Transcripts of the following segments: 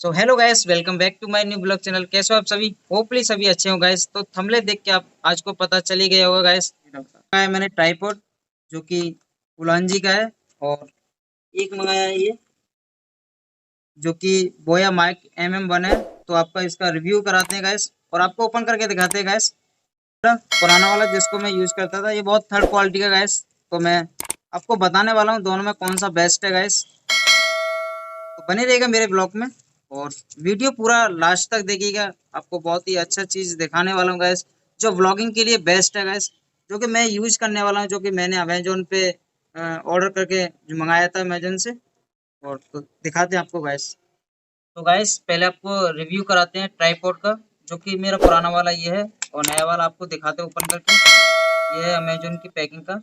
So hello guys, welcome back to my new blog channel. कैसे हो आप सभी? होपफुली सभी अच्छे हो गाइस। तो थंबनेल देख के आप आज को पता चल ही गया होगा गाइस। है मैंने ट्राइपॉड जो कि उलांजी का है, और एक मंगाया है ये जो कि बोया माइक MM1 है। तो आपका इसका रिव्यू कराते हैं गाइस और आपको ओपन करके दिखाते हैं गाइस। पुराना वाला जिसको मैं यूज करता था, ये बहुत थर्ड क्वालिटी का गाइस। तो मैं आपको बताने वाला हूँ दोनों में कौन सा बेस्ट है गाइस। तो बने रहेगा मेरे ब्लॉग में और वीडियो पूरा लास्ट तक देखिएगा। आपको बहुत ही अच्छा चीज दिखाने वाला हूँ गैस, जो व्लॉगिंग के लिए बेस्ट है गैस, जो कि मैं यूज करने वाला हूँ, जो कि मैंने अमेजोन पे ऑर्डर करके जो मंगाया था अमेजोन से। और तो दिखाते हैं आपको गैस। तो गैस पहले आपको रिव्यू कराते हैं ट्राइपॉड का, जो कि मेरा पुराना वाला ये है, और नया वाला आपको दिखाते हैं ओपन करके। ये है अमेजोन की पैकिंग का,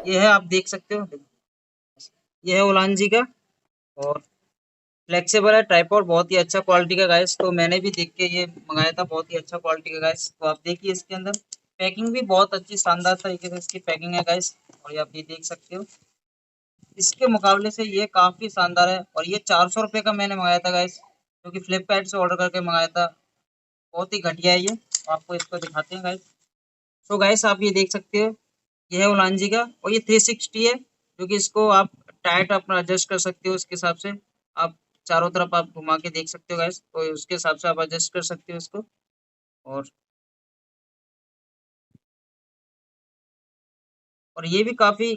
ये है आप देख सकते हो। ये है उलांजी का, और फ्लेक्सिबल है ट्राइपॉड, बहुत ही अच्छा क्वालिटी का गाइस। तो मैंने भी देख के ये मंगाया था, बहुत ही अच्छा क्वालिटी का गाइस। तो आप देखिए इसके अंदर पैकिंग भी बहुत अच्छी शानदार तरीके से इसकी पैकिंग है गाइस, और ये आप ये देख सकते हो। इसके मुकाबले से ये काफी शानदार है, और ये 400 रुपये का मैंने मंगाया था गाइस, जो कि फ्लिपकार्ट से ऑर्डर करके मंगाया था। बहुत ही घटिया है ये। तो आपको इसको दिखाते हैं गाइस। तो गाइस आप ये देख सकते हो, ये है उलांजी का, और ये 360 है, जो कि इसको आप टाइट अपना एडजस्ट कर सकते हो उसके हिसाब से। आप चारों तरफ आप घुमा के देख सकते हो गाइस, तो उसके हिसाब से आप एडजस्ट कर सकते हो इसको। और ये भी काफी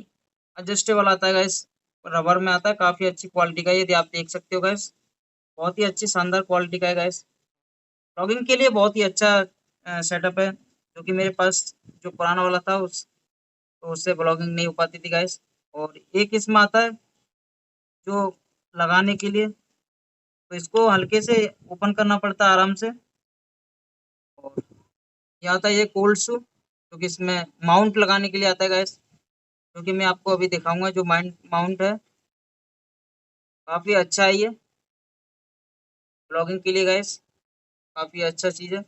एडजस्टेबल आता है गाइस, रबर में आता है, काफी अच्छी क्वालिटी का, ये आप देख सकते हो गाइस। बहुत ही अच्छी शानदार क्वालिटी का है गाइस। ब्लॉगिंग के लिए बहुत ही अच्छा सेटअप है, जो कि मेरे पास जो पुराना वाला था तो उससे ब्लॉगिंग नहीं हो पाती थी गाइस। और एक इसमें आता है जो लगाने के लिए, तो इसको हल्के से ओपन करना पड़ता है आराम से। और ये आता है ये कोल्ड शू, जो कि इसमें माउंट लगाने के लिए आता है गाइस, जो कि मैं आपको अभी दिखाऊंगा। जो माउंट माउंट है, काफी अच्छा है ये ब्लॉगिंग के लिए गाइस, काफी अच्छा चीज है।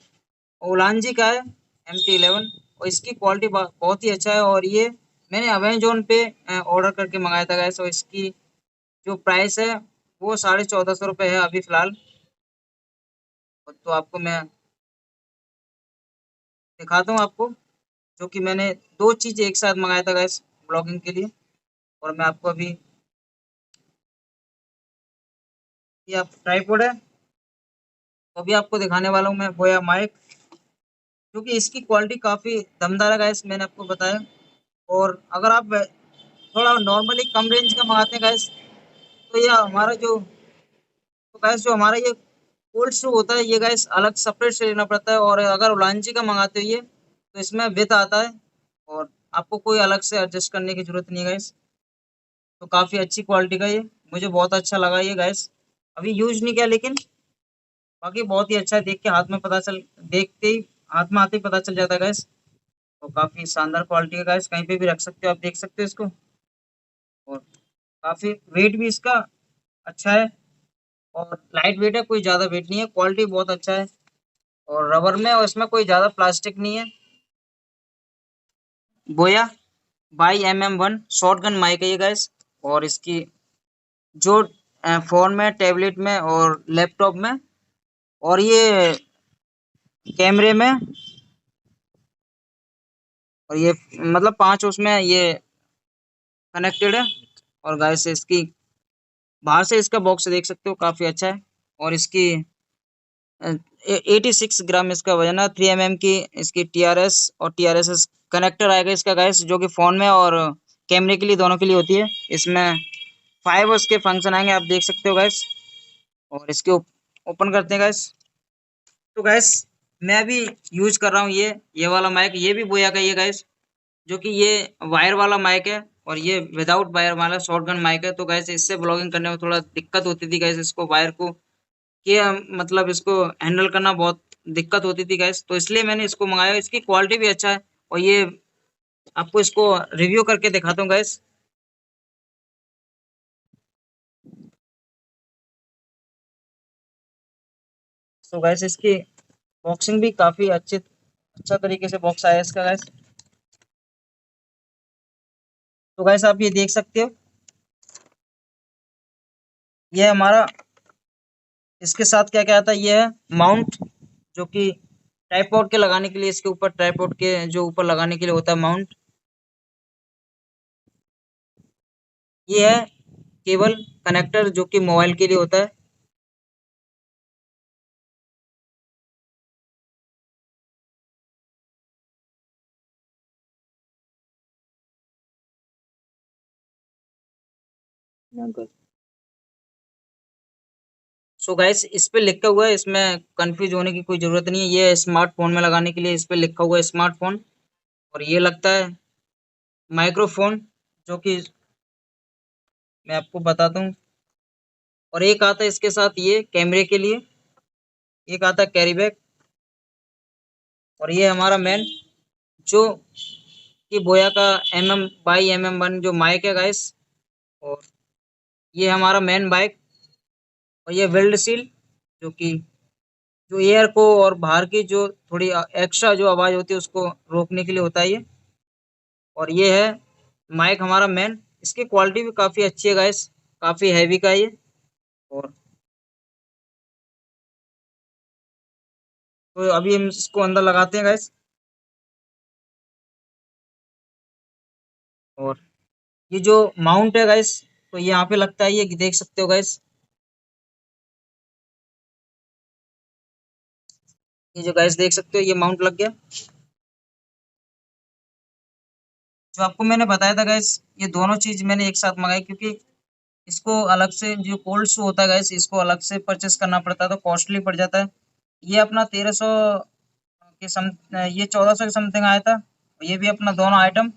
और उलांजी का है MT11, और इसकी क्वालिटी बहुत ही अच्छा है। और ये मैंने अमेजोन पे ऑर्डर करके मंगाया था गाइस, और इसकी जो प्राइस है वो 1450 रुपये है अभी फिलहाल। तो आपको मैं दिखाता हूँ आपको, जो कि मैंने दो चीज एक साथ मंगाया था गाइस ब्लॉगिंग के लिए। और मैं आपको अभी, ये आप ट्राइपॉड है, तो अभी आपको दिखाने वाला हूँ मैं बोया माइक, क्योंकि इसकी क्वालिटी काफी दमदार है गाइस, मैंने आपको बताया। और अगर आप थोड़ा नॉर्मली कम रेंज का मंगाते हैं गाइस, तो ये हमारा जो, तो गाइस जो हमारा ये कोल्ड शू होता है, ये गाइस अलग सेपरेट से लेना पड़ता है। और अगर उलांजी का मंगाते हो ये, तो इसमें विथ आता है, और आपको कोई अलग से एडजस्ट करने की जरूरत नहीं है गाइस। तो काफी अच्छी क्वालिटी का ये, मुझे बहुत अच्छा लगा ये गाइस। अभी यूज नहीं किया, लेकिन बाकी बहुत ही अच्छा है। देख के हाथ में पता चल, देखते ही हाथ में आते ही पता चल जाता है गैस। तो काफी शानदार क्वालिटी का गैस, कहीं पे भी रख सकते हो, आप देख सकते हो इसको। और काफी वेट भी इसका अच्छा है, और लाइट वेट है, कोई ज्यादा वेट नहीं है, क्वालिटी बहुत अच्छा है। और रबर में, और इसमें कोई ज्यादा प्लास्टिक नहीं है। बोया बाई MM1 शॉटगन माइक है ये गैस। और इसकी जो फोन में, टैबलेट में और लैपटॉप में, और ये कैमरे में, और ये मतलब पांच उसमें ये कनेक्टेड है। और गाइस इसकी बाहर से इसका बॉक्स देख सकते हो, काफी अच्छा है। और इसकी 86 ग्राम इसका वजन है। 3 mm की इसकी TRS और TRS कनेक्टर आएगा इसका गाइस, जो कि फोन में और कैमरे के लिए, दोनों के लिए होती है। इसमें 5 उसके फंक्शन आएंगे, आप देख सकते हो गाइस। और इसके ओपन करते हैं गाइस। तो गाइस मैं अभी यूज कर रहा हूँ ये वाला माइक, ये भी बोया का ये गाइस, जो कि ये वायर वाला माइक है, और ये विदाउट वायर वाला शॉटगन माइक है। तो गैस इससे ब्लॉगिंग करने में थोड़ा दिक्कत होती थी गैस, इसको वायर को कि मतलब इसको हैंडल करना बहुत दिक्कत होती थी गैस, तो इसलिए मैंने इसको मंगाया। इसकी क्वालिटी भी अच्छा है, और ये आपको इसको रिव्यू करके दिखाता हूँ गैस। तो गैस इसकी बॉक्सिंग भी काफी अच्छा तरीके से बॉक्स आया है इसका गैस। तो गैस आप ये देख सकते हो, ये हमारा इसके साथ क्या क्या आता है, ये है माउंट, जो कि ट्राइपॉड के लगाने के लिए, इसके ऊपर ट्राइपॉड के जो ऊपर लगाने के लिए होता है माउंट। ये है केबल कनेक्टर, जो कि मोबाइल के लिए होता है। सो गाइस, इस पे लिखा हुआ है, इसमें कंफ्यूज होने की कोई जरूरत नहीं है, ये स्मार्टफोन में लगाने के लिए इस पे लिखा हुआ है स्मार्टफोन। और ये लगता है माइक्रोफोन, जो कि मैं आपको बताता हूँ। और एक आता है इसके साथ ये कैमरे के लिए, एक आता है कैरी बैग। और ये हमारा मेन, जो कि बोया का MM/MM1 जो माइक है गाइस। और ये हमारा मेन बाइक। और ये वेल्ड सील, जो कि जो एयर को और बाहर की जो थोड़ी एक्स्ट्रा जो आवाज होती है उसको रोकने के लिए होता है ये। और ये है माइक हमारा मेन। इसकी क्वालिटी भी काफी अच्छी है गाइस, काफी हैवी का है ये। और तो अभी हम इसको अंदर लगाते हैं गाइस। और ये जो माउंट है गाइस, तो ये यहाँ पे लगता है, ये देख सकते हो गाइस। ये जो गाइस देख सकते हो, ये माउंट लग गया। जो आपको मैंने बताया था गाइस, ये दोनों चीज मैंने एक साथ मंगाई, क्योंकि इसको अलग से जो कोल्ड शू होता है गाइस, इसको अलग से परचेस करना पड़ता है, तो कॉस्टली पड़ जाता है। ये अपना 1300 के सम ये 1400 के समथिंग आया था। ये भी अपना दोनों आइटम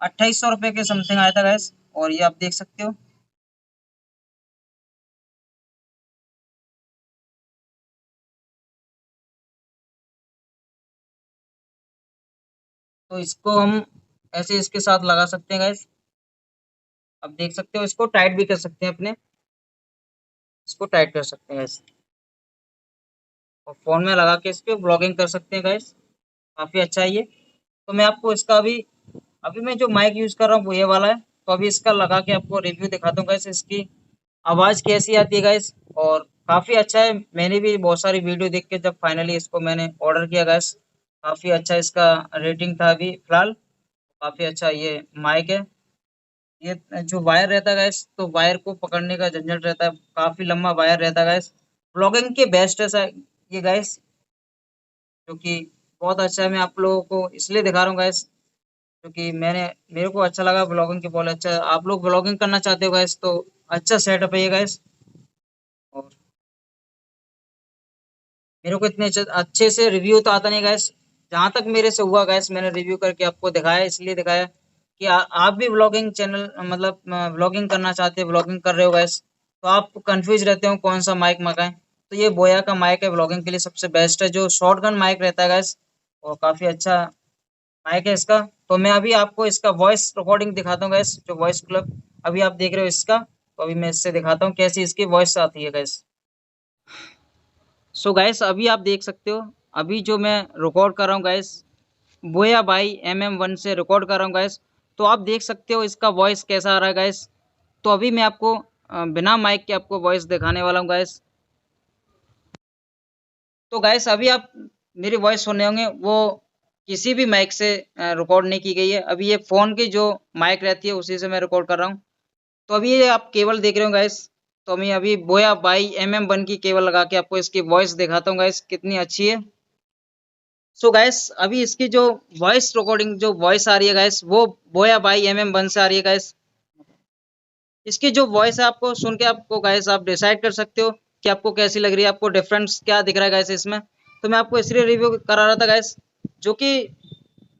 2800 रुपये के समथिंग आया था गाइस। और ये आप देख सकते हो। तो इसको हम ऐसे इसके साथ लगा सकते हैं गाइस। आप देख सकते हो, इसको टाइट भी कर सकते हैं अपने, इसको टाइट कर सकते हैं गाइस। और फोन में लगा के इस पे ब्लॉगिंग कर सकते हैं गाइस। काफी अच्छा है ये। तो मैं आपको इसका अभी अभी मैं जो माइक यूज कर रहा हूँ वो ये वाला है। तो अभी इसका लगा के आपको रिव्यू दिखाता हूँ गाइस, इसकी आवाज कैसी आती है गाइस। और काफी अच्छा है। मैंने भी बहुत सारी वीडियो देख के जब फाइनली इसको मैंने ऑर्डर किया गाइस, काफी अच्छा इसका रेटिंग था अभी फिलहाल। काफी अच्छा ये माइक है। ये जो वायर रहता है गैस, तो वायर को पकड़ने का झंझट रहता है, काफी लंबा वायर रहता है गैस। ब्लॉगिंग के बेस्ट है ये गैस, जो कि बहुत अच्छा है। मैं आप लोगों को इसलिए दिखा रहा हूँ गैस, क्योंकि मेरे को अच्छा लगा ब्लॉगिंग के, बहुत अच्छा है। आप लोग ब्लॉगिंग करना चाहते हो गैस, तो अच्छा सेटअप है ये गैस। और मेरे को इतने अच्छे से रिव्यू तो आता नहीं गैस। जहां तक मेरे से हुआ गैस, मैंने रिव्यू करके आपको दिखाया, इसलिए दिखाया कि आप भी ब्लॉगिंग चैनल मतलब ब्लॉगिंग करना चाहते हैं, ब्लॉगिंग कर रहे हो गैस, तो आप कंफ्यूज रहते हो कौन सा माइक मंगाएं। तो ये बोया का माइक है, ब्लॉगिंग के लिए सबसे बेस्ट है, जो शॉटगन माइक रहता है गैस। और काफी अच्छा माइक है इसका। तो मैं अभी आपको इसका वॉइस रिकॉर्डिंग दिखाता हूँ गैस, जो वॉइस क्लब अभी आप देख रहे हो इसका। तो अभी मैं इससे दिखाता हूँ कैसी इसकी वॉइस आती है गैस। सो गैस, अभी आप देख सकते हो, अभी जो मैं रिकॉर्ड कर रहा हूँ गैस, बोया बाई MM1 से रिकॉर्ड कर रहा हूँ गैस। तो आप देख सकते हो इसका वॉइस कैसा आ रहा है गैस। तो अभी मैं आपको बिना माइक के आपको वॉइस दिखाने वाला हूँ गैस। तो गैस, अभी आप मेरी वॉइस सुनने होंगे, वो किसी भी माइक से रिकॉर्ड नहीं की गई है। अभी ये फ़ोन की जो माइक रहती है उसी से मैं रिकॉर्ड कर रहा हूँ। तो अभी ये आप केबल देख रहे हो गैस। तो मैं अभी बोया बाई MM1 की केबल लगा के आपको इसकी वॉइस दिखाता हूँ गैस, कितनी अच्छी है। सो गैस, अभी इसकी जो वॉइस रिकॉर्डिंग जो वॉइस आ रही है गैस, वो बोया बाई MM1 से आ रही है गैस। इसकी जो वॉइस है, आपको सुन के आपको गैस आप डिसाइड कर सकते हो कि आपको कैसी लग रही है, आपको डिफरेंस क्या दिख रहा है गैस इसमें। तो मैं आपको इसलिए रिव्यू करा रहा था गैस, जो कि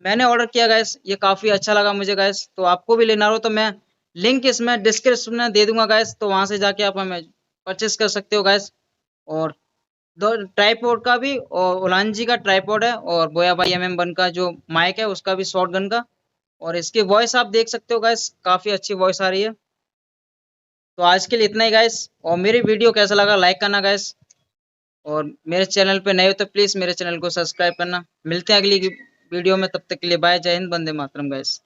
मैंने ऑर्डर किया गैस, ये काफ़ी अच्छा लगा मुझे गैस। तो आपको भी लेना हो तो मैं लिंक इसमें डिस्क्रिप्शन में दे दूंगा गैस, तो वहां से जाके आप हमें परचेस कर सकते हो गैस। और दो ट्राईपोड का भी, और उलांजी का ट्राईपोड है, और बोया बाई MM1 का जो माइक है उसका भी, शॉटगन का। और इसकी वॉइस आप देख सकते हो गैस, काफ़ी अच्छी वॉइस आ रही है। तो आज के लिए इतना ही गाइस। और मेरी वीडियो कैसा लगा लाइक करना गाइस। और मेरे चैनल पे नए हो तो प्लीज़ मेरे चैनल को सब्सक्राइब करना। मिलते हैं अगली वीडियो में, तब तक के लिए बाय, जय हिंद, वंदे मातरम गाइस।